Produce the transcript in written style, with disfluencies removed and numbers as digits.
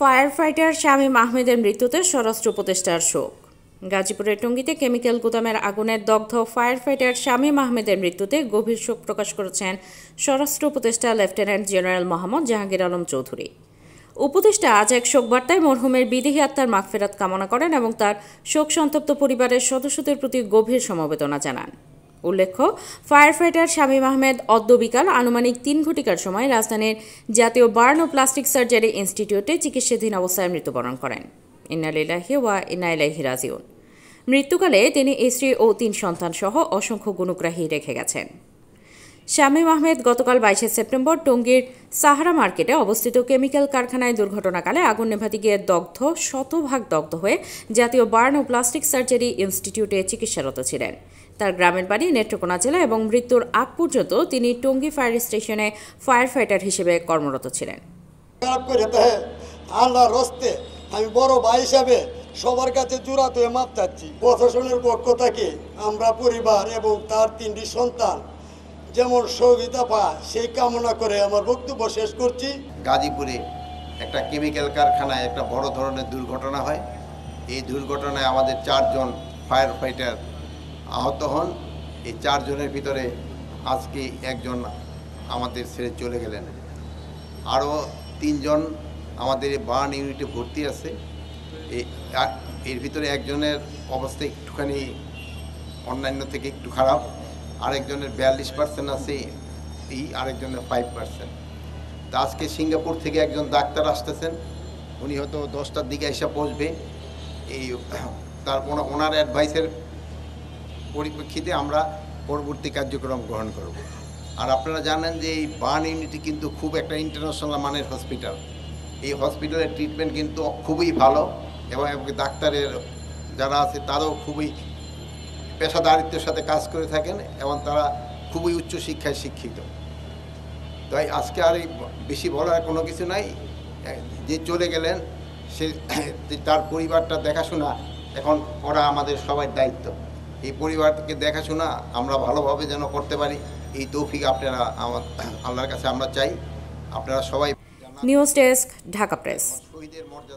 Fire fighter Shamim আহমেদের মৃত্যুতে স্বরাষ্ট্র উপদেষ্টার শোক। গাজীপুরের টঙ্গীতে কেমিক্যাল গুদামের আগুনের দগ্ধ ফায়ার ফাইটার শামীম আহমেদের মৃত্যুতে গভীর শোক প্রকাশ করেছেন স্বরাষ্ট্র উপদেষ্টা লেফটেন্যান্ট জেনারেল মোহাম্মদ জাহাঙ্গীর আলম চৌধুরী। উপদেষ্টা আজ এক শোকবার্তায় মরহুমের বিদেহী আত্মার মাগফিরাত কামনা করেন এবং তার শোক সন্তপ্ত পরিবারের সদস্যদের প্রতি গভীর সমবেদনা জানান। উল্লেখ্য, ফায়ার ফাইটার শামীম আহমেদ অদ্য বিকাল আনুমানিক ৩ ঘটিকার সময় রাজধানীর জাতীয় বার্ন ও প্লাস্টিক সার্জারি ইনস্টিটিউটে চিকিৎসাধীন অবস্থায় মৃত্যুবরণ করেন। ইন্না লিল্লাহি ওয়া ইন্না ইলাইহি রাজিউন। মৃত্যুকালে তিনি স্ত্রী ও ৩ সন্তান সহ অসংখ্য গুণগ্রাহী রেখে গেছেন। শামীম আহমেদ গতকাল ২২ সেপ্টেম্বর টঙ্গীর সাহারা মার্কেটে অবস্থিত কেমিক্যাল কারখানায় দুর্ঘটনাকালে আগুন নেভাতে গিয়ে শতভাগ দগ্ধ হয়ে জাতীয় বার্ন ও প্লাস্টিক সার্জারি ইনস্টিটিউটে চিকিৎসারত ছিলেন। তার গ্রামের বাড়ি নেত্রকোনা জেলা এবং মৃত্যুর আগ পর্যন্ত তিনি টঙ্গী ফায়ার স্টেশনে ফায়ার ফাইটার হিসেবে কর্মরত ছিলেন। আমি বড় ভাই হিসাবে সবার কাছে জোড়াত হয়ে মাপ চাচ্ছি। প্রশাসনের পক্ষ থেকে আমরা পরিবার এবং তার 3টি সন্তান যেমন সহযোগিতা পায় সেই কামনা করে আমার বক্তব্য শেষ করছি। গাজীপুরে একটা কেমিক্যাল কারখানায় একটা বড় ধরনের দুর্ঘটনা হয়। এই দুর্ঘটনায় আমাদের 4 জন ফায়ার ফাইটার আহত হন। এই 4 জনের ভিতরে আজকে একজন আমাদের ছেড়ে চলে গেলেন। আরও 3 জন আমাদের বার্ন ইউনিটে ভর্তি আছে। এর ভিতরে একজনের অবস্থা একটুখানি অন্যান্য থেকে একটু খারাপ, আরেকজনের 42% আছে, আরেকজনের 5%। তা আজকে সিঙ্গাপুর থেকে একজন ডাক্তার আসতেছেন, উনি হয়তো 10টার দিকে এসে পৌঁছবে। এই ওনার অ্যাডভাইসের পরিপ্রেক্ষিতে আমরা পরবর্তী কার্যক্রম গ্রহণ করব। আর আপনারা জানেন যে এই বার্ন ইউনিটি কিন্তু খুব একটা ইন্টারন্যাশনাল মানের হসপিটাল। এই হসপিটালের ট্রিটমেন্ট কিন্তু খুবই ভালো এবং ডাক্তারের যারা আছে তারাও খুবই পেশাদারিত্বের সাথে কাজ করে থাকেন এবং তারা খুবই উচ্চ শিক্ষায় শিক্ষিত। তাই আজকে আর বেশি বলার কোনো কিছু নাই। যে চলে গেলেন সে তার পরিবারটা দেখাশোনা এখন করা আমাদের সবার দায়িত্ব। এই পরিবারকে দেখাশোনা আমরা ভালোভাবে যেন করতে পারি, এই তৌফিক আপনারা আল্লাহর কাছে আমরা চাই। আপনারা সবাই। News desk, Dhaka press.